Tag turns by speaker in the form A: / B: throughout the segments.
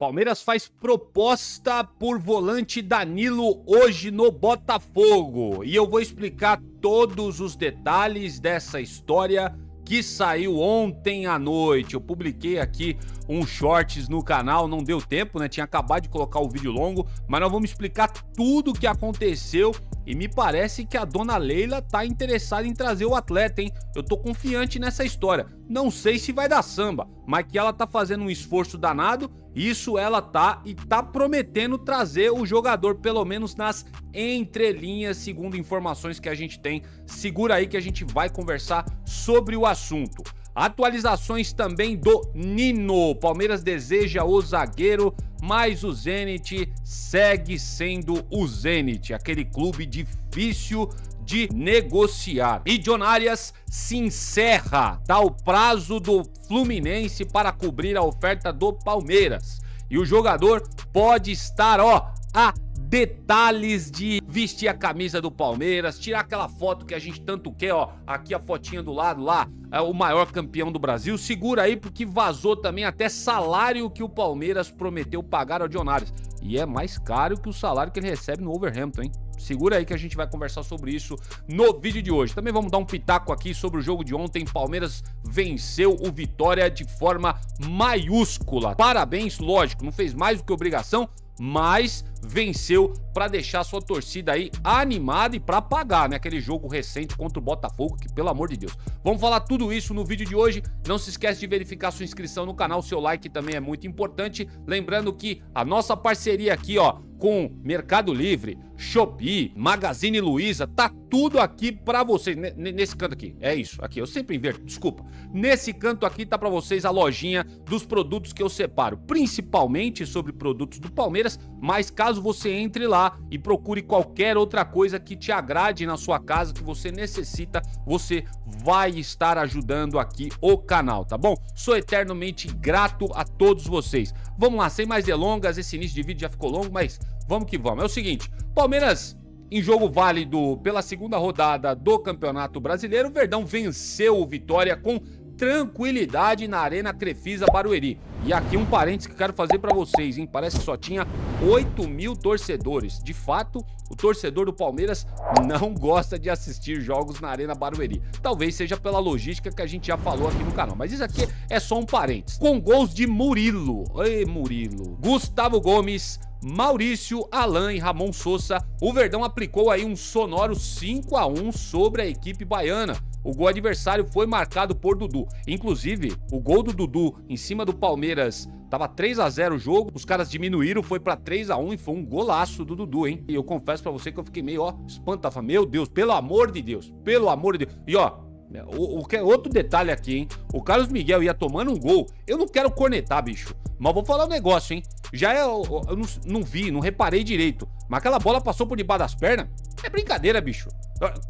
A: Palmeiras faz proposta por volante Danilo hoje no Botafogo. E eu vou explicar todos os detalhes dessa história que saiu ontem à noite. Eu publiquei aqui um shorts no canal, não deu tempo, né? Tinha acabado de colocar o vídeo longo, mas nós vamos explicar tudo o que aconteceu. E me parece que a dona Leila tá interessada em trazer o atleta, hein? Eu tô confiante nessa história. Não sei se vai dar samba, mas que ela tá fazendo um esforço danado, isso ela tá, e tá prometendo trazer o jogador, pelo menos nas entrelinhas, segundo informações que a gente tem. Segura aí que a gente vai conversar sobre o assunto. Atualizações também do Nino. Palmeiras deseja o zagueiro, mas o Zenit segue sendo o Zenit, aquele clube difícil de negociar. E John Arias se encerra, tá o prazo do Fluminense para cobrir a oferta do Palmeiras. E o jogador pode estar, a detalhes de vestir a camisa do Palmeiras, tirar aquela foto que a gente tanto quer, aqui a fotinha do lado lá, é o maior campeão do Brasil. Segura aí porque vazou também até salário que o Palmeiras prometeu pagar ao John Arias. E é mais caro que o salário que ele recebe no Wolverhampton, hein? Segura aí que a gente vai conversar sobre isso no vídeo de hoje. Também vamos dar um pitaco aqui sobre o jogo de ontem. Palmeiras venceu o Vitória de forma maiúscula. Parabéns, lógico, não fez mais do que obrigação, mas venceu para deixar sua torcida aí animada e para pagar, né? Aquele jogo recente contra o Botafogo, que pelo amor de Deus. Vamos falar tudo isso no vídeo de hoje. Não se esquece de verificar sua inscrição no canal, seu like também é muito importante. Lembrando que a nossa parceria aqui, com Mercado Livre, Shopee, Magazine Luiza, tá tudo aqui pra vocês, nesse canto aqui, é isso, aqui, eu sempre inverto, desculpa. Nesse canto aqui tá pra vocês a lojinha dos produtos que eu separo, principalmente sobre produtos do Palmeiras, mas caso você entre lá e procure qualquer outra coisa que te agrade na sua casa, que você necessita, você vai estar ajudando aqui o canal, tá bom? Sou eternamente grato a todos vocês. Vamos lá, sem mais delongas, esse início de vídeo já ficou longo, mas vamos que vamos. É o seguinte, Palmeiras em jogo válido pela segunda rodada do Campeonato Brasileiro, o Verdão venceu o Vitória com tranquilidade na Arena Crefisa Barueri. E aqui um parênteses que eu quero fazer pra vocês, hein? Parece que só tinha 8.000 torcedores. De fato, o torcedor do Palmeiras não gosta de assistir jogos na Arena Barueri. Talvez seja pela logística que a gente já falou aqui no canal, mas isso aqui é só um parênteses. Com gols de Murilo, Gustavo Gomes, Maurício, Alan e Ramon Sosa, o Verdão aplicou aí um sonoro 5-1 sobre a equipe baiana. O gol adversário foi marcado por Dudu. Inclusive, o gol do Dudu em cima do Palmeiras tava 3-0 o jogo, os caras diminuíram, foi pra 3-1 e foi um golaço do Dudu, hein? E eu confesso pra você que eu fiquei meio, espantado. Meu Deus, pelo amor de Deus, pelo amor de Deus. E outro detalhe aqui, hein? O Carlos Miguel ia tomando um gol. Eu não quero cornetar, bicho, mas vou falar um negócio, hein? Eu não vi, não reparei direito, mas aquela bola passou por debaixo das pernas. É brincadeira, bicho.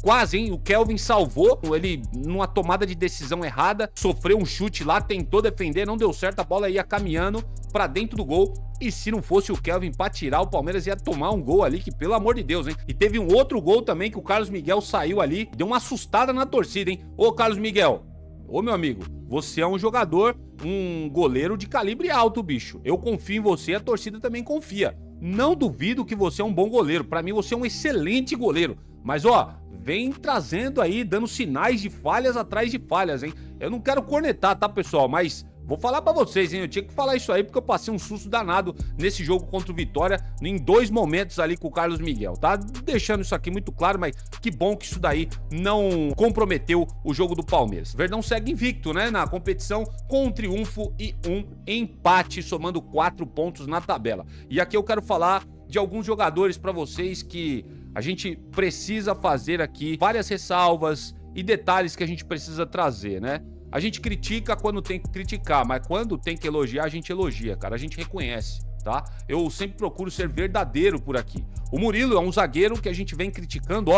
A: Quase, hein? O Kelvin salvou ele numa tomada de decisão errada, sofreu um chute lá, tentou defender, não deu certo, a bola ia caminhando pra dentro do gol. E se não fosse o Kelvin pra tirar, o Palmeiras ia tomar um gol ali, que pelo amor de Deus, hein? E teve um outro gol também que o Carlos Miguel saiu ali, deu uma assustada na torcida, hein? Ô, Carlos Miguel, ô, meu amigo, você é um jogador, um goleiro de calibre alto, bicho. Eu confio em você, a torcida também confia. Não duvido que você é um bom goleiro. Pra mim, você é um excelente goleiro. Mas, vem trazendo aí, dando sinais de falhas atrás de falhas, hein? Eu não quero cornetar, tá, pessoal? Mas vou falar pra vocês, hein? Eu tinha que falar isso aí porque eu passei um susto danado nesse jogo contra o Vitória, em 2 momentos ali com o Carlos Miguel, tá? Deixando isso aqui muito claro, mas que bom que isso daí não comprometeu o jogo do Palmeiras. Verdão segue invicto, né? Na competição, com um triunfo e um empate, somando 4 pontos na tabela. E aqui eu quero falar de alguns jogadores pra vocês que a gente precisa fazer aqui várias ressalvas e detalhes que a gente precisa trazer, né? A gente critica quando tem que criticar, mas quando tem que elogiar, a gente elogia, cara. A gente reconhece, tá? Eu sempre procuro ser verdadeiro por aqui. O Murilo é um zagueiro que a gente vem criticando,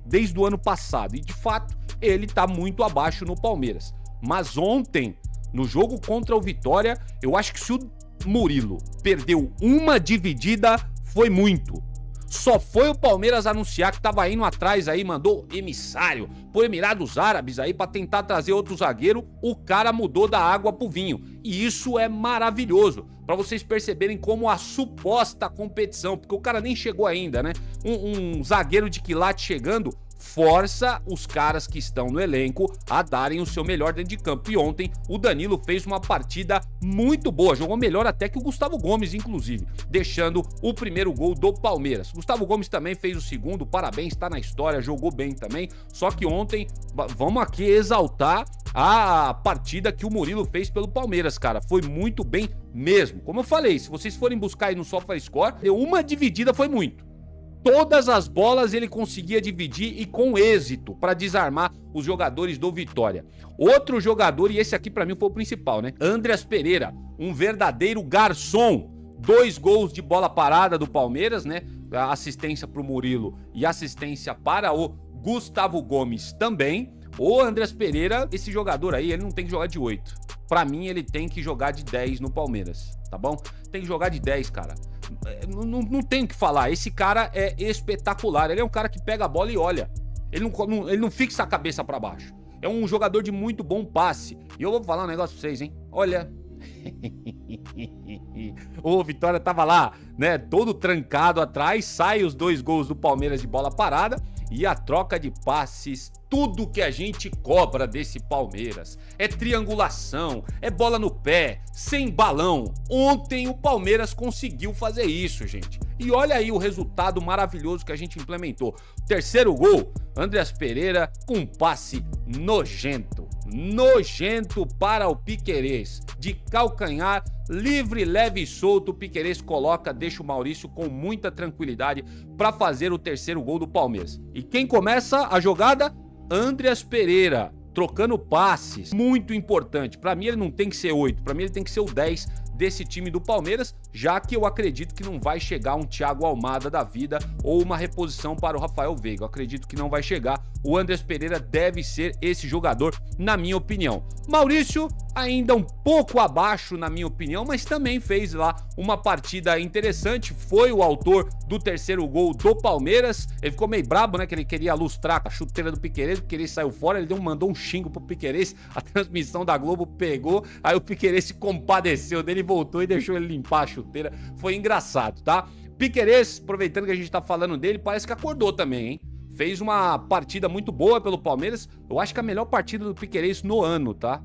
A: desde o ano passado. E, de fato, ele tá muito abaixo no Palmeiras. Mas ontem, no jogo contra o Vitória, eu acho que se o Murilo perdeu uma dividida, foi muito. Só foi o Palmeiras anunciar que tava indo atrás aí, mandou emissário por Emirados Árabes aí pra tentar trazer outro zagueiro, o cara mudou da água pro vinho. E isso é maravilhoso, pra vocês perceberem como a suposta competição, porque o cara nem chegou ainda, né? Um zagueiro de quilate chegando força os caras que estão no elenco a darem o seu melhor dentro de campo. E ontem o Danilo fez uma partida muito boa, jogou melhor até que o Gustavo Gomes, inclusive, deixando o primeiro gol do Palmeiras. Gustavo Gomes também fez o segundo, parabéns, tá na história, jogou bem também. Só que ontem, vamos aqui exaltar a partida que o Murilo fez pelo Palmeiras, cara, foi muito bem mesmo. Como eu falei, se vocês forem buscar aí no SofaScore, uma dividida foi muito. Todas as bolas ele conseguia dividir e com êxito para desarmar os jogadores do Vitória. Outro jogador, e esse aqui para mim foi o principal, né? Andreas Pereira, um verdadeiro garçom. 2 gols de bola parada do Palmeiras, né? A assistência para o Murilo e assistência para o Gustavo Gomes também. O Andreas Pereira, esse jogador aí, ele não tem que jogar de 8. Pra mim, ele tem que jogar de 10 no Palmeiras, tá bom? Tem que jogar de 10, cara. Não tem o que falar, esse cara é espetacular, ele é um cara que pega a bola e olha, ele não fixa a cabeça pra baixo, é um jogador de muito bom passe, e eu vou falar um negócio pra vocês, hein, olha, o Vitória tava lá, né, todo trancado atrás, sai os 2 gols do Palmeiras de bola parada, e a troca de passes, tudo que a gente cobra desse Palmeiras. É triangulação, é bola no pé, sem balão. Ontem o Palmeiras conseguiu fazer isso, gente. E olha aí o resultado maravilhoso que a gente implementou. Terceiro gol, Andreas Pereira com um passe nojento. Nojento para o Piquerez. De calcanhar, livre, leve e solto, o Piquerez coloca, deixa o Maurício com muita tranquilidade para fazer o terceiro gol do Palmeiras. E quem começa a jogada? Andreas Pereira, trocando passes, muito importante. Para mim ele não tem que ser 8, para mim ele tem que ser o 10 desse time do Palmeiras, já que eu acredito que não vai chegar um Thiago Almada da vida ou uma reposição para o Rafael Veiga. Eu acredito que não vai chegar. O Andreas Pereira deve ser esse jogador, na minha opinião. Maurício, ainda um pouco abaixo, na minha opinião, mas também fez lá uma partida interessante. Foi o autor do terceiro gol do Palmeiras. Ele ficou meio brabo, né? Que ele queria lustrar a chuteira do Piquerez, o Piquerez saiu fora, ele mandou um xingo pro Piquerez. A transmissão da Globo pegou, aí o Piquerez se compadeceu dele, voltou e deixou ele limpar a chuteira. Foi engraçado, tá? Piquerez, aproveitando que a gente tá falando dele, parece que acordou também, hein? Fez uma partida muito boa pelo Palmeiras. Eu acho que a melhor partida do Piquerez no ano, tá?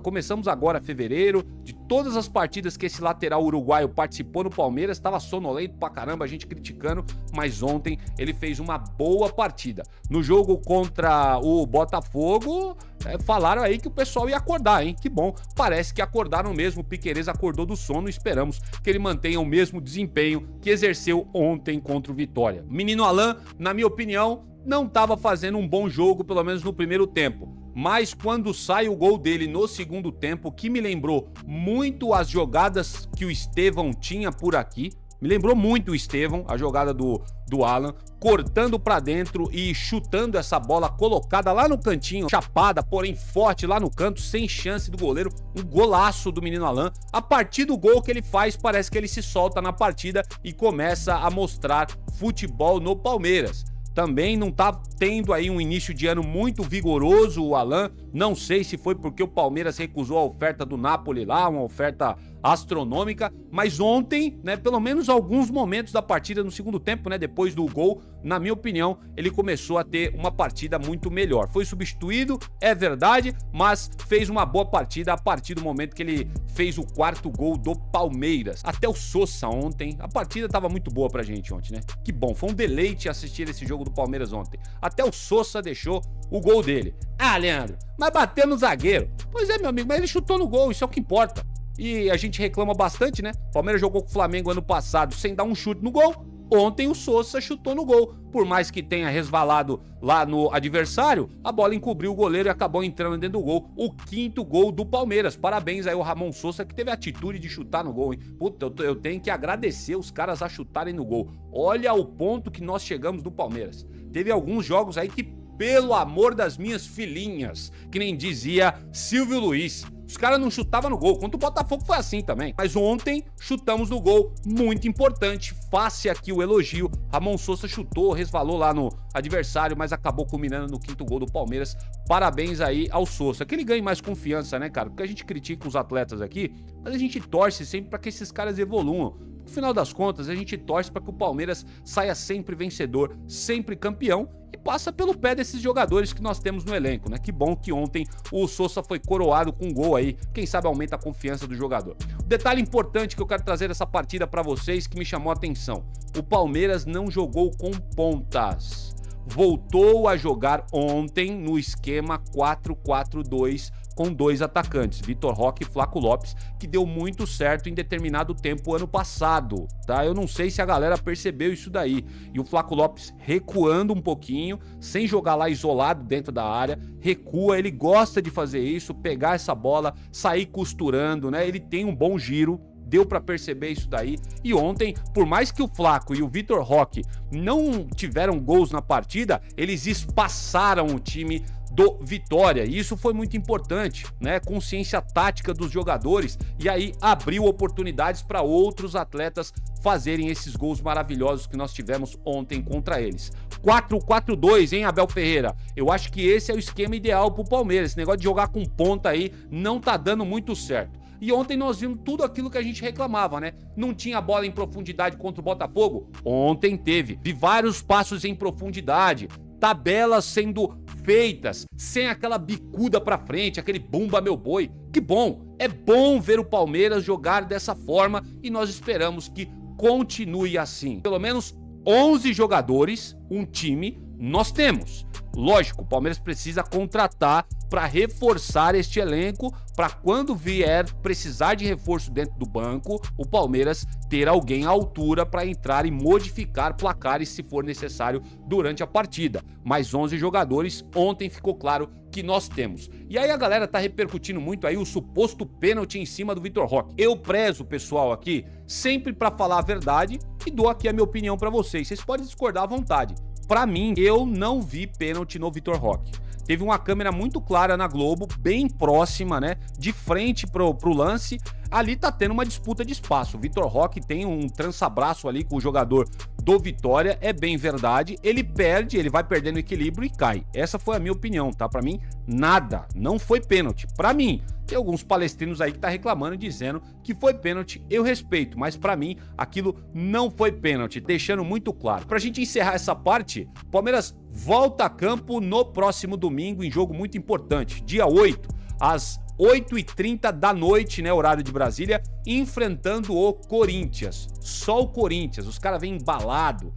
A: Começamos agora fevereiro, de todas as partidas que esse lateral uruguaio participou no Palmeiras, estava sonolento pra caramba, a gente criticando, mas ontem ele fez uma boa partida. No jogo contra o Botafogo, falaram aí que o pessoal ia acordar, hein? Que bom, parece que acordaram mesmo, o Piquerez acordou do sono, esperamos que ele mantenha o mesmo desempenho que exerceu ontem contra o Vitória. Menino Alan, na minha opinião, não estava fazendo um bom jogo, pelo menos no primeiro tempo. Mas quando sai o gol dele no segundo tempo, que me lembrou muito as jogadas que o Estevão tinha por aqui, me lembrou muito o Estevão, a jogada do Alan, cortando pra dentro e chutando essa bola colocada lá no cantinho, chapada, porém forte lá no canto, sem chance do goleiro, um golaço do menino Alan. A partir do gol que ele faz, parece que ele se solta na partida e começa a mostrar futebol no Palmeiras. Também não tá tendo aí um início de ano muito vigoroso o Alan, não sei se foi porque o Palmeiras recusou a oferta do Napoli lá, uma oferta astronômica, mas ontem, né, pelo menos alguns momentos da partida no segundo tempo, né, depois do gol, na minha opinião, ele começou a ter uma partida muito melhor. Foi substituído, é verdade, mas fez uma boa partida a partir do momento que ele fez o quarto gol do Palmeiras. Até o Sosa ontem, a partida tava muito boa pra gente ontem, né? Que bom, foi um deleite assistir esse jogo do Palmeiras ontem. Até o Sosa deixou o gol dele. Ah, Leandro, mas bateu no zagueiro. Pois é, meu amigo, mas ele chutou no gol, isso é o que importa. E a gente reclama bastante, né? O Palmeiras jogou com o Flamengo ano passado sem dar um chute no gol. Ontem o Sosa chutou no gol. Por mais que tenha resvalado lá no adversário, a bola encobriu o goleiro e acabou entrando dentro do gol. O quinto gol do Palmeiras. Parabéns aí ao Ramon Sosa, que teve a atitude de chutar no gol, hein? Puta, eu tenho que agradecer os caras a chutarem no gol. Olha o ponto que nós chegamos no Palmeiras. Teve alguns jogos aí que, pelo amor das minhas filhinhas, que nem dizia Silvio Luiz, Os caras não chutavam no gol. Contra o Botafogo foi assim também. Mas ontem chutamos no gol, muito importante. Face aqui o elogio. Ramon Sousa chutou, resvalou lá no adversário, mas acabou culminando no 5º gol do Palmeiras. Parabéns aí ao Sousa. Que ele ganhe mais confiança, né, cara? Porque a gente critica os atletas aqui, mas a gente torce sempre para que esses caras evoluam. No final das contas, a gente torce para que o Palmeiras saia sempre vencedor, sempre campeão e passa pelo pé desses jogadores que nós temos no elenco, né? Que bom que ontem o Sousa foi coroado com um gol aí, quem sabe aumenta a confiança do jogador. Detalhe importante que eu quero trazer dessa partida para vocês que me chamou a atenção: o Palmeiras não jogou com pontas. Voltou a jogar ontem no esquema 4-4-2 com 2 atacantes, Vitor Roque e Flaco Lopes, que deu muito certo em determinado tempo ano passado, tá? Eu não sei se a galera percebeu isso daí. E o Flaco Lopes recuando um pouquinho, sem jogar lá isolado dentro da área, recua, ele gosta de fazer isso, pegar essa bola, sair costurando, né? Ele tem um bom giro. Deu pra perceber isso daí. E ontem, por mais que o Flaco e o Vitor Roque não tiveram gols na partida, eles espaçaram o time do Vitória. E isso foi muito importante, né? Consciência tática dos jogadores. E aí abriu oportunidades para outros atletas fazerem esses gols maravilhosos que nós tivemos ontem contra eles. 4-4-2, hein, Abel Ferreira? Eu acho que esse é o esquema ideal pro Palmeiras. Esse negócio de jogar com ponta aí não tá dando muito certo. E ontem nós vimos tudo aquilo que a gente reclamava, né? Não tinha bola em profundidade contra o Botafogo? Ontem teve. Vi vários passos em profundidade, tabelas sendo feitas, sem aquela bicuda pra frente, aquele bumba meu boi. Que bom! É bom ver o Palmeiras jogar dessa forma e nós esperamos que continue assim. Pelo menos 11 jogadores, um time, nós temos. Lógico, o Palmeiras precisa contratar para reforçar este elenco, para quando vier precisar de reforço dentro do banco, o Palmeiras ter alguém à altura para entrar e modificar placares se for necessário durante a partida. Mais 11 jogadores, ontem ficou claro que nós temos. E aí a galera tá repercutindo muito aí o suposto pênalti em cima do Vitor Roque. Eu prezo, pessoal, aqui sempre para falar a verdade e dou aqui a minha opinião para vocês. Vocês podem discordar à vontade. Pra mim, eu não vi pênalti no Vitor Roque. Teve uma câmera muito clara na Globo, bem próxima, né? De frente pro lance. Ali tá tendo uma disputa de espaço. O Vitor Roque tem um trançabraço ali com o jogador do Vitória, é bem verdade. Ele perde, ele vai perdendo equilíbrio e cai. Essa foi a minha opinião, tá? Pra mim, nada. Não foi pênalti. Pra mim, tem alguns palestrinos aí que tá reclamando, dizendo que foi pênalti. Eu respeito, mas pra mim, aquilo não foi pênalti. Deixando muito claro. Pra gente encerrar essa parte, Palmeiras volta a campo no próximo domingo, em jogo muito importante. Dia 8, às 8h30 da noite, né, horário de Brasília, enfrentando o Corinthians. Só o Corinthians, os caras vêm embalado,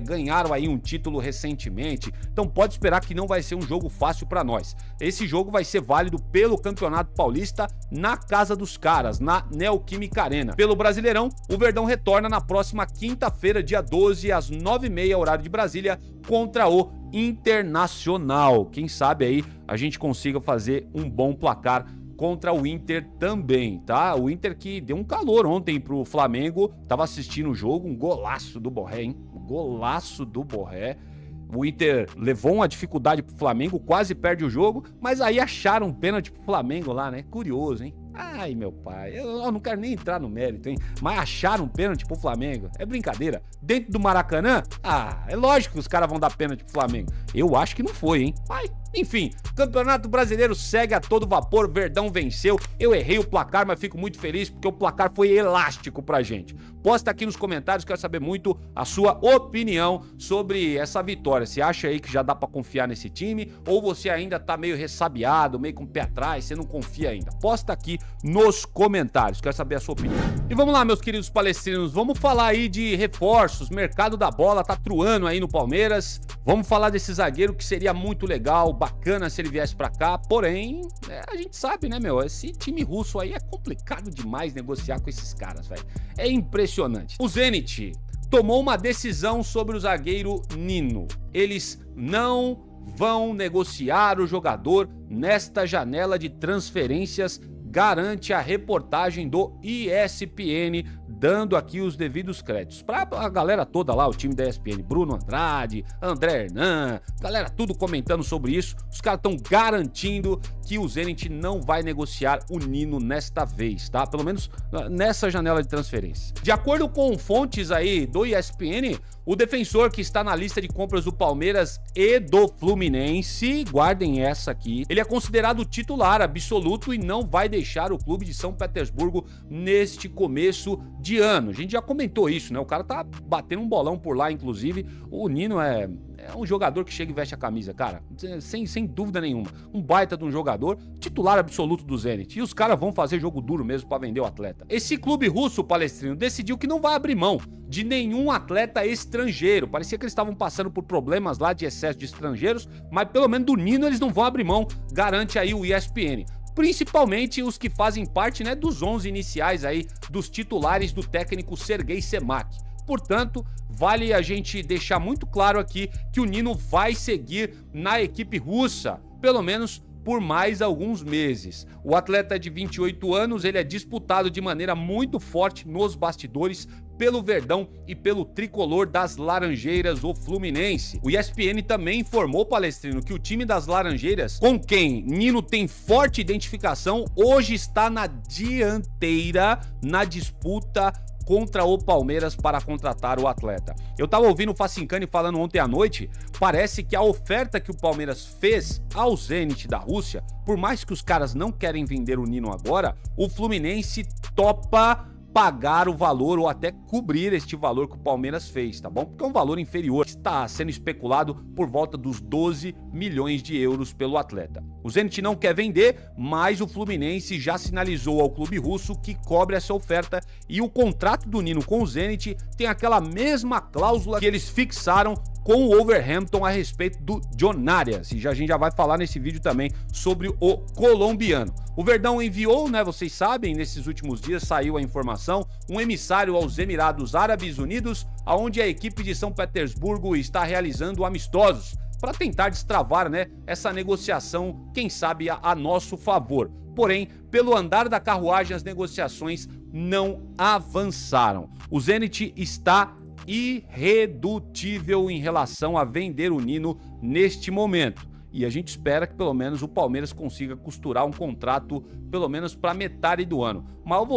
A: ganharam aí um título recentemente, então pode esperar que não vai ser um jogo fácil para nós. Esse jogo vai ser válido pelo Campeonato Paulista na casa dos caras, na Neoquímica Arena. Pelo Brasileirão, o Verdão retorna na próxima quinta-feira, dia 12, às 9h30, horário de Brasília, contra o Internacional. Quem sabe aí a gente consiga fazer um bom placar contra o Inter também, tá? O Inter que deu um calor ontem pro Flamengo, tava assistindo o jogo, um golaço do Borré, hein? Golaço do Borré. O Inter levou uma dificuldade pro Flamengo, quase perde o jogo, mas aí acharam um pênalti pro Flamengo lá, né? Curioso, hein? Ai, meu pai, eu não quero nem entrar no mérito, hein? Mas acharam um pênalti pro Flamengo? É brincadeira. Dentro do Maracanã? Ah, é lógico que os caras vão dar pênalti pro Flamengo. Eu acho que não foi, hein? Mas, enfim, Campeonato Brasileiro segue a todo vapor, Verdão venceu. Eu errei o placar, mas fico muito feliz porque o placar foi elástico pra gente. Posta aqui nos comentários, quero saber muito a sua opinião sobre essa vitória. Você acha aí que já dá pra confiar nesse time? Ou você ainda tá meio ressabiado, meio com o pé atrás, você não confia ainda? Posta aqui nos comentários, quero saber a sua opinião. E vamos lá, meus queridos palestrinos, vamos falar aí de reforços, mercado da bola tá truando aí no Palmeiras, vamos falar desse zagueiro que seria muito legal, bacana se ele viesse pra cá, porém, a gente sabe, né, meu, esse time russo aí é complicado demais negociar com esses caras, velho, é impressionante. O Zenit tomou uma decisão sobre o zagueiro Nino, eles não vão negociar o jogador nesta janela de transferências, garante a reportagem do ESPN dando aqui os devidos créditos pra a galera toda lá, o time da ESPN, Bruno Andrade, André Hernan, galera tudo comentando sobre isso. Os caras estão garantindo que o Zenit não vai negociar o Nino nesta vez, tá? Pelo menos nessa janela de transferência. De acordo com fontes aí do ESPN, o defensor que está na lista de compras do Palmeiras e do Fluminense, guardem essa aqui, ele é considerado titular absoluto e não vai deixar o clube de São Petersburgo neste começo de ano. A gente já comentou isso, né? O cara tá batendo um bolão por lá, inclusive. O Nino é um jogador que chega e veste a camisa, cara, sem dúvida nenhuma. Um baita de um jogador, titular absoluto do Zenit. E os caras vão fazer jogo duro mesmo pra vender o atleta. Esse clube russo, Palestrino, decidiu que não vai abrir mão de nenhum atleta estrangeiro. Parecia que eles estavam passando por problemas lá de excesso de estrangeiros, mas pelo menos do Nino eles não vão abrir mão, garante aí o ESPN. Principalmente os que fazem parte, né, dos 11 iniciais aí, dos titulares do técnico Sergei Semak. Portanto, vale a gente deixar muito claro aqui que o Nino vai seguir na equipe russa, pelo menos por mais alguns meses. O atleta de 28 anos, ele é disputado de maneira muito forte nos bastidores pelo Verdão e pelo tricolor das Laranjeiras, o Fluminense. O ESPN também informou, Palestrino, que o time das Laranjeiras, com quem Nino tem forte identificação, hoje está na dianteira na disputa contra o Palmeiras para contratar o atleta. Eu tava ouvindo o Facincani falando ontem à noite, parece que a oferta que o Palmeiras fez ao Zenit da Rússia, por mais que os caras não querem vender o Nino agora, o Fluminense topa pagar o valor ou até cobrir este valor que o Palmeiras fez, tá bom? Porque é um valor inferior, está sendo especulado por volta dos 12 milhões de euros pelo atleta. O Zenit não quer vender, mas o Fluminense já sinalizou ao clube russo que cobre essa oferta e o contrato do Nino com o Zenit tem aquela mesma cláusula que eles fixaram com o Wolverhampton a respeito do John Arias, e a gente já vai falar nesse vídeo também sobre o colombiano. O Verdão enviou, né, vocês sabem, nesses últimos dias saiu a informação, um emissário aos Emirados Árabes Unidos, onde a equipe de São Petersburgo está realizando amistosos para tentar destravar, né, essa negociação, quem sabe a nosso favor. Porém, pelo andar da carruagem, as negociações não avançaram. O Zenit está irredutível em relação a vender o Nino neste momento. E a gente espera que pelo menos o Palmeiras consiga costurar um contrato pelo menos para metade do ano. Mas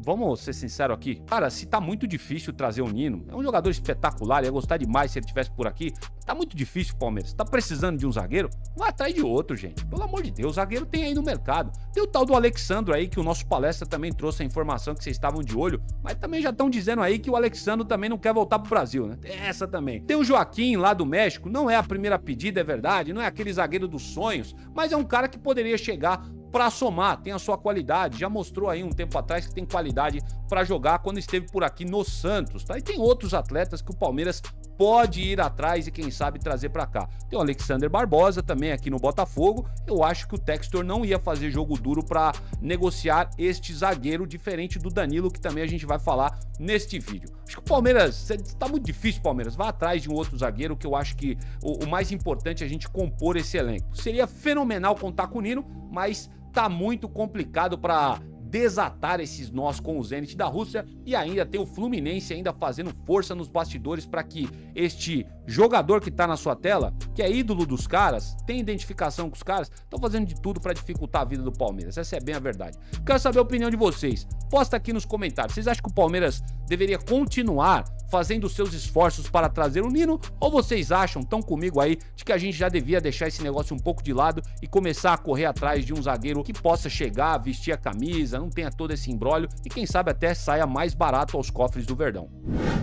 A: vamos ser sinceros aqui, cara, se tá muito difícil trazer o Nino, é um jogador espetacular, ia gostar demais se ele estivesse por aqui, tá muito difícil, Palmeiras, tá precisando de um zagueiro, vai atrás de outro, gente, pelo amor de Deus, o zagueiro tem aí no mercado. Tem o tal do Alexandro aí, que o nosso palestra também trouxe a informação que vocês estavam de olho, mas também já estão dizendo aí que o Alexandro também não quer voltar pro Brasil, né? Tem essa também. Tem o Joaquim lá do México, não é a primeira pedida, é verdade, não é aquele zagueiro dos sonhos, mas é um cara que poderia chegar para somar, tem a sua qualidade, já mostrou aí um tempo atrás que tem qualidade para jogar quando esteve por aqui no Santos, tá? E tem outros atletas que o Palmeiras pode ir atrás e quem sabe trazer para cá. Tem o Alexander Barbosa também aqui no Botafogo. Eu acho que o Textor não ia fazer jogo duro para negociar este zagueiro, diferente do Danilo, que também a gente vai falar neste vídeo. Acho que o Palmeiras, tá muito difícil, Palmeiras, vá atrás de um outro zagueiro, que eu acho que o mais importante é a gente compor esse elenco. Seria fenomenal contar com o Nino, mas tá muito complicado para desatar esses nós com o Zenit da Rússia, e ainda tem o Fluminense ainda fazendo força nos bastidores para que este jogador que tá na sua tela, que é ídolo dos caras, tem identificação com os caras, estão fazendo de tudo para dificultar a vida do Palmeiras. Essa é bem a verdade. Quero saber a opinião de vocês. Posta aqui nos comentários. Vocês acham que o Palmeiras deveria continuar fazendo seus esforços para trazer o Nino, ou vocês acham, estão comigo aí, de que a gente já devia deixar esse negócio um pouco de lado e começar a correr atrás de um zagueiro que possa chegar, vestir a camisa, não tenha todo esse imbróglio e quem sabe até saia mais barato aos cofres do Verdão.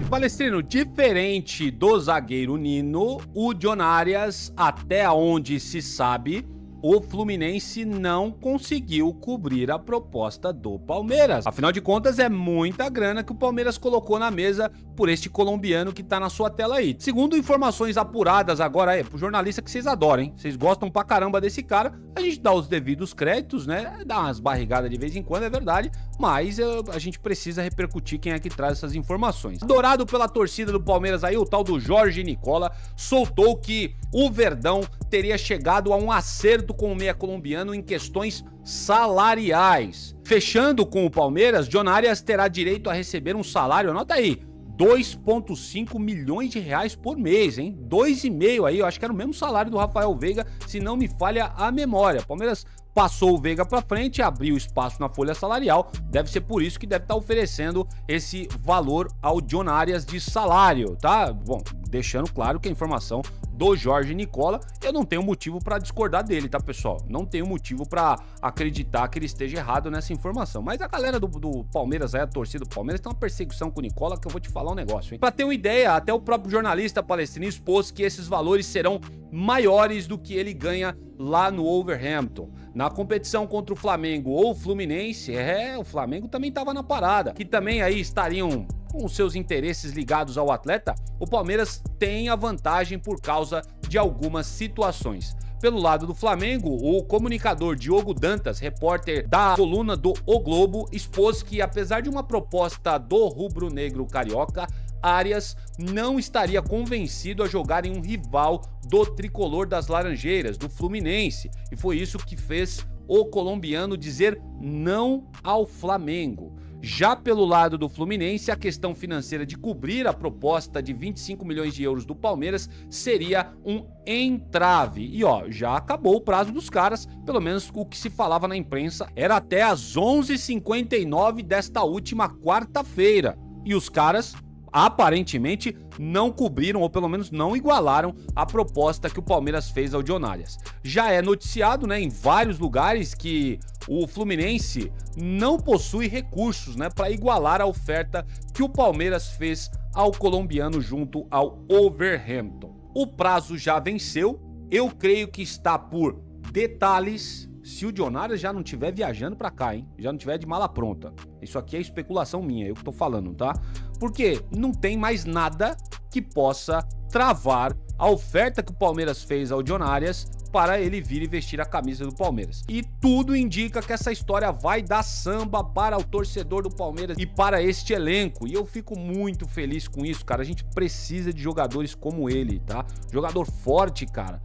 A: E Palestrino, diferente do zagueiro Nino, o John Arias, até onde se sabe, o Fluminense não conseguiu cobrir a proposta do Palmeiras. Afinal de contas, é muita grana que o Palmeiras colocou na mesa por este colombiano que tá na sua tela aí. Segundo informações apuradas agora, pro jornalista que vocês adoram, hein? Vocês gostam pra caramba desse cara, a gente dá os devidos créditos, né? Dá umas barrigadas de vez em quando, é verdade, mas a gente precisa repercutir quem é que traz essas informações. Adorado pela torcida do Palmeiras aí, o tal do Jorge Nicola soltou que o Verdão teria chegado a um acerto acerto com o meia colombiano em questões salariais. Fechando com o Palmeiras, John Arias terá direito a receber um salário, anota aí, 2,5 milhões de reais por mês, hein? 2,5 aí, eu acho que era o mesmo salário do Rafael Veiga, se não me falha a memória. Palmeiras passou o Veiga pra frente, abriu espaço na folha salarial, deve ser por isso que deve estar oferecendo esse valor ao John Arias de salário, tá? Bom, deixando claro que a informação do Jorge Nicola, eu não tenho motivo para discordar dele, tá, pessoal? Não tenho motivo para acreditar que ele esteja errado nessa informação. Mas a galera do Palmeiras, a torcida do Palmeiras, tem uma perseguição com o Nicola que eu vou te falar um negócio, hein? Pra ter uma ideia, até o próprio jornalista palestino expôs que esses valores serão maiores do que ele ganha lá no Wolverhampton. Na competição contra o Flamengo ou o Fluminense, o Flamengo também estava na parada, que também aí estariam com os seus interesses ligados ao atleta. O Palmeiras tem a vantagem por causa de algumas situações. Pelo lado do Flamengo, o comunicador Diogo Dantas, repórter da coluna do O Globo, expôs que apesar de uma proposta do rubro-negro carioca, Arias não estaria convencido a jogar em um rival do tricolor das Laranjeiras, do Fluminense, e foi isso que fez o colombiano dizer não ao Flamengo. Já pelo lado do Fluminense, a questão financeira de cobrir a proposta de 25 milhões de euros do Palmeiras seria um entrave. E já acabou o prazo dos caras, pelo menos o que se falava na imprensa era até às 11h59 desta última quarta-feira. E os caras aparentemente não cobriram, ou pelo menos não igualaram a proposta que o Palmeiras fez ao John Arias. Já é noticiado, né, em vários lugares que o Fluminense não possui recursos, né, para igualar a oferta que o Palmeiras fez ao colombiano junto ao Wolverhampton. O prazo já venceu, eu creio que está por detalhes. Se o John Arias já não estiver viajando pra cá, hein? Já não estiver de mala pronta. Isso aqui é especulação minha, eu que tô falando, tá? Porque não tem mais nada que possa travar a oferta que o Palmeiras fez ao John Arias para ele vir e vestir a camisa do Palmeiras. E tudo indica que essa história vai dar samba para o torcedor do Palmeiras e para este elenco. E eu fico muito feliz com isso, cara. A gente precisa de jogadores como ele, tá? Jogador forte, cara.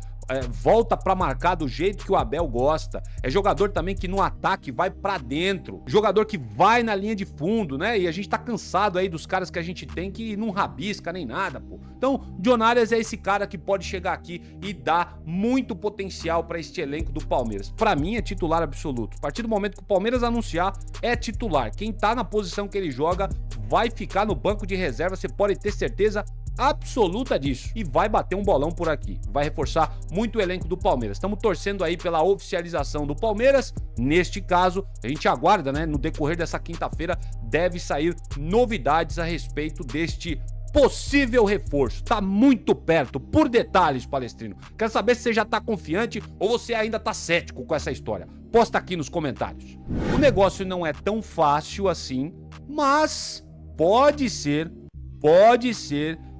A: Volta pra marcar do jeito que o Abel gosta. É jogador também que no ataque vai pra dentro. Jogador que vai na linha de fundo, né? E a gente tá cansado aí dos caras que a gente tem que não rabisca nem nada, pô. Então, John Arias é esse cara que pode chegar aqui e dar muito potencial pra este elenco do Palmeiras. Pra mim é titular absoluto. A partir do momento que o Palmeiras anunciar, é titular. Quem tá na posição que ele joga vai ficar no banco de reserva, você pode ter certeza absoluta disso, e vai bater um bolão por aqui, vai reforçar muito o elenco do Palmeiras. Estamos torcendo aí pela oficialização do Palmeiras. Neste caso, a gente aguarda, né, no decorrer dessa quinta-feira deve sair novidades a respeito deste possível reforço. Tá muito perto, por detalhes, Palestrino. Quero saber se você já tá confiante ou você ainda tá cético com essa história. Posta aqui nos comentários. O negócio não é tão fácil assim, mas pode ser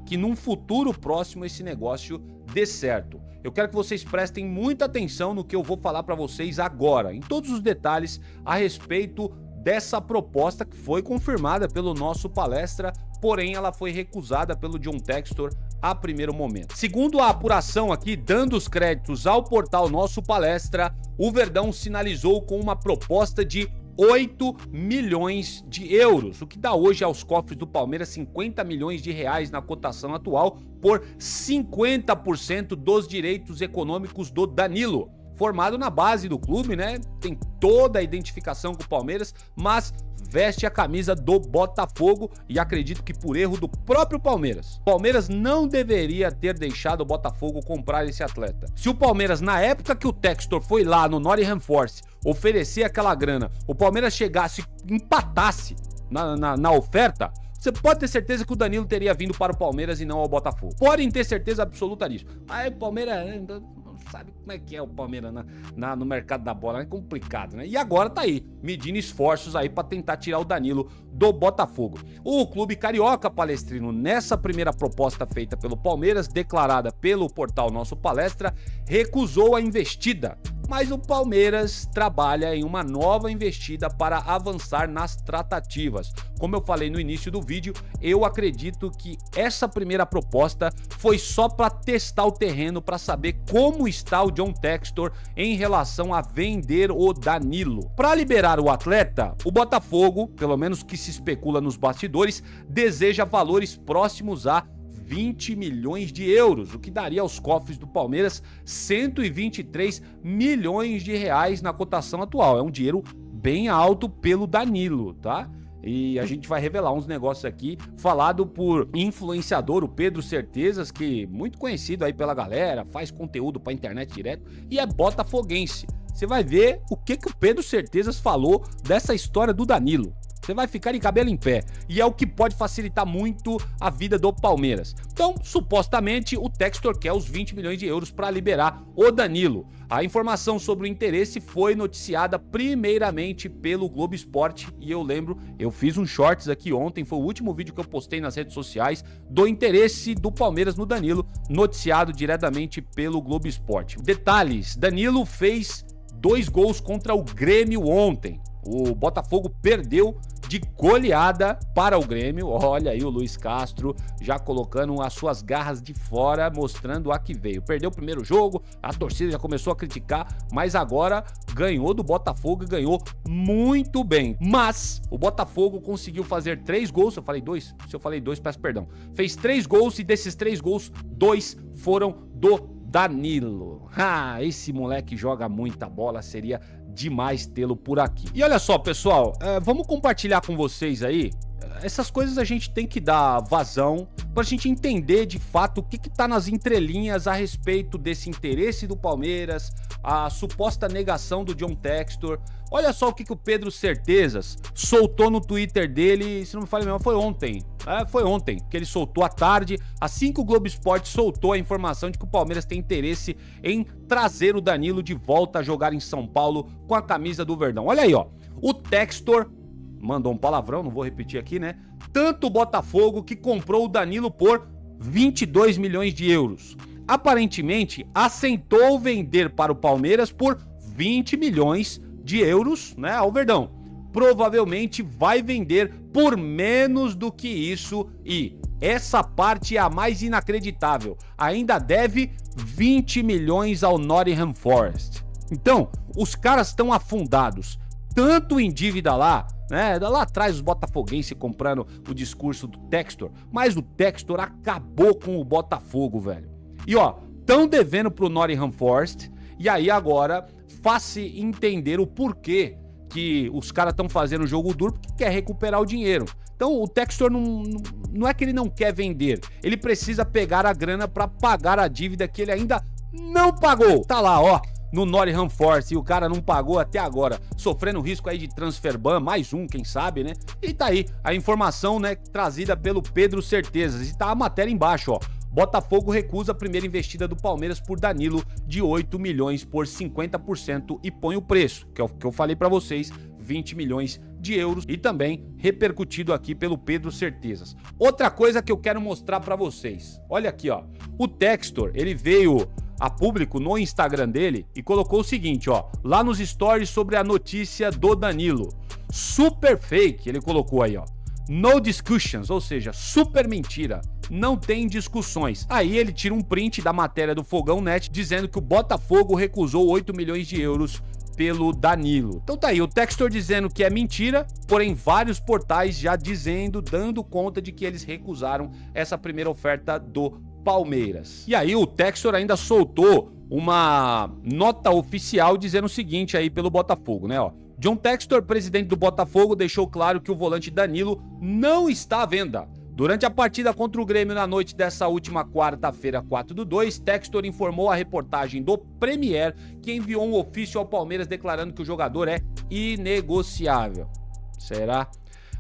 A: que num futuro próximo esse negócio dê certo. Eu quero que vocês prestem muita atenção no que eu vou falar para vocês agora, em todos os detalhes a respeito dessa proposta que foi confirmada pelo nosso palestra, porém ela foi recusada pelo John Textor a primeiro momento. Segundo a apuração aqui, dando os créditos ao portal Nosso Palestra, o Verdão sinalizou com uma proposta de 8 milhões de euros, o que dá hoje aos cofres do Palmeiras 50 milhões de reais na cotação atual por 50% dos direitos econômicos do Danilo. Formado na base do clube, né? Tem toda a identificação com o Palmeiras, mas veste a camisa do Botafogo e acredito que por erro do próprio Palmeiras. O Palmeiras não deveria ter deixado o Botafogo comprar esse atleta. Se o Palmeiras, na época que o Textor foi lá no Nottingham Forest oferecer aquela grana, o Palmeiras chegasse e empatasse na oferta, você pode ter certeza que o Danilo teria vindo para o Palmeiras e não ao Botafogo. Podem ter certeza absoluta disso. Aí o Palmeiras sabe como é que é o Palmeiras no mercado da bola, é complicado, né? E agora tá aí, medindo esforços aí pra tentar tirar o Danilo do Botafogo. O clube carioca, Palestrino, nessa primeira proposta feita pelo Palmeiras, declarada pelo portal Nosso Palestra, recusou a investida, mas o Palmeiras trabalha em uma nova investida para avançar nas tratativas. Como eu falei no início do vídeo, eu acredito que essa primeira proposta foi só para testar o terreno, para saber como está o John Textor em relação a vender o Danilo. Para liberar o atleta, o Botafogo, pelo menos que se especula nos bastidores, deseja valores próximos a 20 milhões de euros, o que daria aos cofres do Palmeiras 123 milhões de reais na cotação atual. É um dinheiro bem alto pelo Danilo, tá? E a gente vai revelar uns negócios aqui, falado por influenciador, o Pedro Certezas, que é muito conhecido aí pela galera, faz conteúdo pra internet direto e é botafoguense. Você vai ver o que o Pedro Certezas falou dessa história do Danilo. Você vai ficar de cabelo em pé, e é o que pode facilitar muito a vida do Palmeiras. Então, supostamente, o Textor quer os 20 milhões de euros para liberar o Danilo. A informação sobre o interesse foi noticiada primeiramente pelo Globo Esporte, e eu lembro, eu fiz um shorts aqui ontem, foi o último vídeo que eu postei nas redes sociais, do interesse do Palmeiras no Danilo, noticiado diretamente pelo Globo Esporte. Detalhes, Danilo fez 2 gols contra o Grêmio ontem. O Botafogo perdeu de goleada para o Grêmio. Olha aí o Luiz Castro já colocando as suas garras de fora, mostrando a que veio. Perdeu o primeiro jogo, a torcida já começou a criticar, mas agora ganhou do Botafogo e ganhou muito bem. Mas o Botafogo conseguiu fazer 3 gols, eu falei 2? Se eu falei 2, peço perdão. Fez 3 gols e desses 3 gols, 2 foram do Danilo. Esse moleque joga muita bola, seria demais tê-lo por aqui. E olha só, pessoal, vamos compartilhar com vocês aí. Essas coisas a gente tem que dar vazão pra gente entender de fato o que tá nas entrelinhas a respeito desse interesse do Palmeiras, a suposta negação do John Textor. Olha só o que o Pedro Certezas soltou no Twitter dele, se não me falha mesmo, foi ontem. Foi ontem que ele soltou à tarde, assim que o Globo Esporte soltou a informação de que o Palmeiras tem interesse em trazer o Danilo de volta a jogar em São Paulo com a camisa do Verdão. Olha aí, ó, o Textor mandou um palavrão, não vou repetir aqui, né? Tanto o Botafogo que comprou o Danilo por 22 milhões de euros. Aparentemente, aceitou vender para o Palmeiras por 20 milhões de euros, né, ao Verdão. Provavelmente vai vender por menos do que isso e essa parte é a mais inacreditável. Ainda deve 20 milhões ao Nottingham Forest. Então, os caras estão afundados, tanto em dívida lá, né? Lá atrás os botafoguenses comprando o discurso do Textor, mas o Textor acabou com o Botafogo, velho. E ó, tão devendo pro Nottingham Forest, e aí agora faz-se entender o porquê que os caras estão fazendo o jogo duro, porque quer recuperar o dinheiro. Então o Textor não é que ele não quer vender, ele precisa pegar a grana para pagar a dívida que ele ainda não pagou. Tá lá, ó, no Nottingham Forest, e o cara não pagou até agora, sofrendo risco aí de transfer ban, mais um, quem sabe, né? E tá aí a informação, né, trazida pelo Pedro Certezas, e tá a matéria embaixo, ó. Botafogo recusa a primeira investida do Palmeiras por Danilo de 8 milhões por 50% e põe o preço, que é o que eu falei pra vocês, 20 milhões de euros, e também repercutido aqui pelo Pedro Certezas. Outra coisa que eu quero mostrar pra vocês, olha aqui, ó, o Textor, ele veio a público no Instagram dele e colocou o seguinte, ó, lá nos stories sobre a notícia do Danilo, super fake, ele colocou aí, ó, no discussions, ou seja, super mentira, não tem discussões. Aí ele tira um print da matéria do Fogão Net dizendo que o Botafogo recusou 8 milhões de euros pelo Danilo. Então tá aí, o Textor dizendo que é mentira, porém vários portais já dizendo, dando conta de que eles recusaram essa primeira oferta do Palmeiras. E aí o Textor ainda soltou uma nota oficial dizendo o seguinte aí pelo Botafogo, né, ó. John Textor, presidente do Botafogo, deixou claro que o volante Danilo não está à venda. Durante a partida contra o Grêmio na noite dessa última quarta-feira, 4/2, Textor informou a reportagem do Premier que enviou um ofício ao Palmeiras declarando que o jogador é inegociável. Será?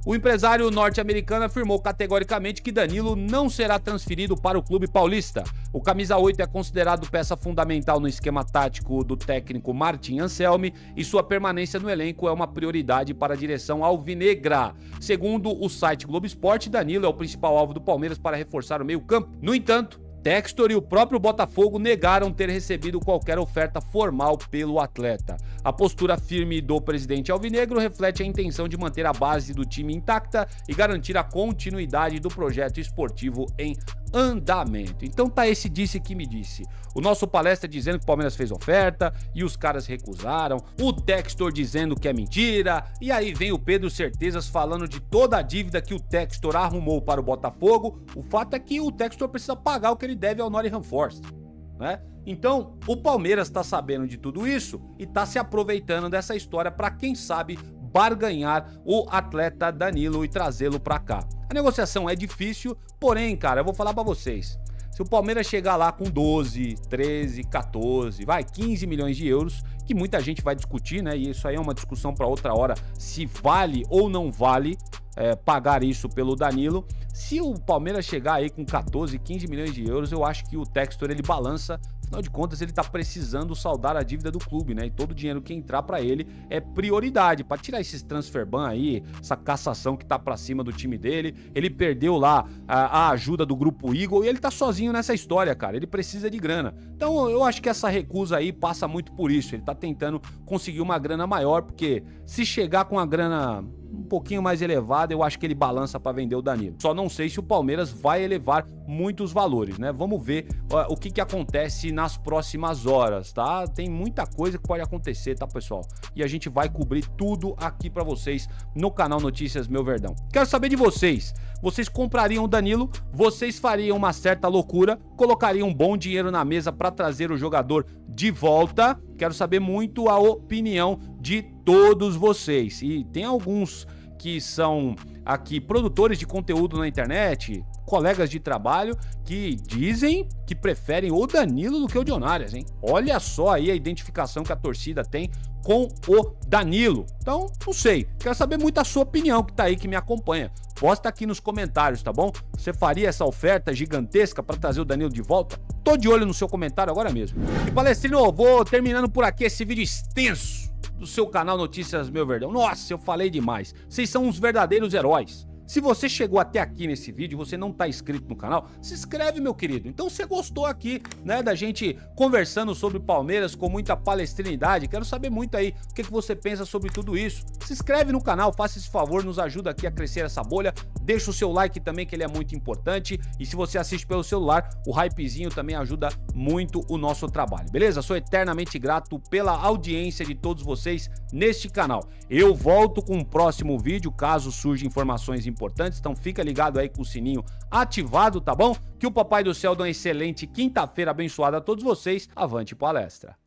A: O empresário norte-americano afirmou categoricamente que Danilo não será transferido para o clube paulista. O camisa 8 é considerado peça fundamental no esquema tático do técnico Martin Anselmi e sua permanência no elenco é uma prioridade para a direção alvinegra. Segundo o site Globo Esporte, Danilo é o principal alvo do Palmeiras para reforçar o meio-campo. No entanto, Textor e o próprio Botafogo negaram ter recebido qualquer oferta formal pelo atleta. A postura firme do presidente alvinegro reflete a intenção de manter a base do time intacta e garantir a continuidade do projeto esportivo em andamento. Então tá esse disse que me disse. O nosso palestra dizendo que o Palmeiras fez oferta e os caras recusaram. O Textor dizendo que é mentira. E aí vem o Pedro Certezas falando de toda a dívida que o Textor arrumou para o Botafogo. O fato é que o Textor precisa pagar o que ele deve ao Nottingham Forest, né? Então, o Palmeiras tá sabendo de tudo isso e tá se aproveitando dessa história para, quem sabe, barganhar o atleta Danilo e trazê-lo para cá. A negociação é difícil, porém, cara, eu vou falar para vocês. Se o Palmeiras chegar lá com 12, 13, 14, 15 milhões de euros, que muita gente vai discutir, né? E isso aí é uma discussão para outra hora, se vale ou não vale pagar isso pelo Danilo. Se o Palmeiras chegar aí com 14, 15 milhões de euros, eu acho que o Textor ele balança. Afinal de contas, ele tá precisando saldar a dívida do clube, né? E todo o dinheiro que entrar pra ele é prioridade. Pra tirar esses transfer ban aí, essa cassação que tá pra cima do time dele. Ele perdeu lá a ajuda do Grupo Eagle e ele tá sozinho nessa história, cara. Ele precisa de grana. Então eu acho que essa recusa aí passa muito por isso. Ele tá tentando conseguir uma grana maior, porque se chegar com a grana um pouquinho mais elevada, eu acho que ele balança para vender o Danilo. Só não sei se o Palmeiras vai elevar muitos valores, né? Vamos ver o que acontece nas próximas horas, tá? Tem muita coisa que pode acontecer, tá, pessoal? E a gente vai cobrir tudo aqui para vocês no canal Notícias Meu Verdão. Quero saber de vocês. Vocês comprariam o Danilo? Vocês fariam uma certa loucura? Colocariam um bom dinheiro na mesa para trazer o jogador de volta? Quero saber muito a opinião de todos vocês. E tem alguns que são aqui produtores de conteúdo na internet, colegas de trabalho, que dizem que preferem o Danilo do que o John Arias, hein? Olha só aí a identificação que a torcida tem com o Danilo. Então, não sei. Quero saber muito a sua opinião, que tá aí, que me acompanha. Posta aqui nos comentários, tá bom? Você faria essa oferta gigantesca para trazer o Danilo de volta? Tô de olho no seu comentário agora mesmo. E Palestrino, vou terminando por aqui esse vídeo extenso do seu canal Notícias Meu Verdão. Nossa, eu falei demais. Vocês são uns verdadeiros heróis. Se você chegou até aqui nesse vídeo e você não tá inscrito no canal, se inscreve, meu querido. Então você gostou aqui, né, da gente conversando sobre Palmeiras com muita palestrinidade. Quero saber muito aí o que você pensa sobre tudo isso. Se inscreve no canal, faça esse favor, nos ajuda aqui a crescer essa bolha. Deixa o seu like também, que ele é muito importante. E se você assiste pelo celular, o hypezinho também ajuda muito o nosso trabalho, beleza? Sou eternamente grato pela audiência de todos vocês neste canal. Eu volto com o próximo vídeo, caso surjam informações importantes, então fica ligado aí com o sininho ativado, tá bom? Que o Papai do Céu dê uma excelente quinta-feira abençoada a todos vocês. Avante palestra!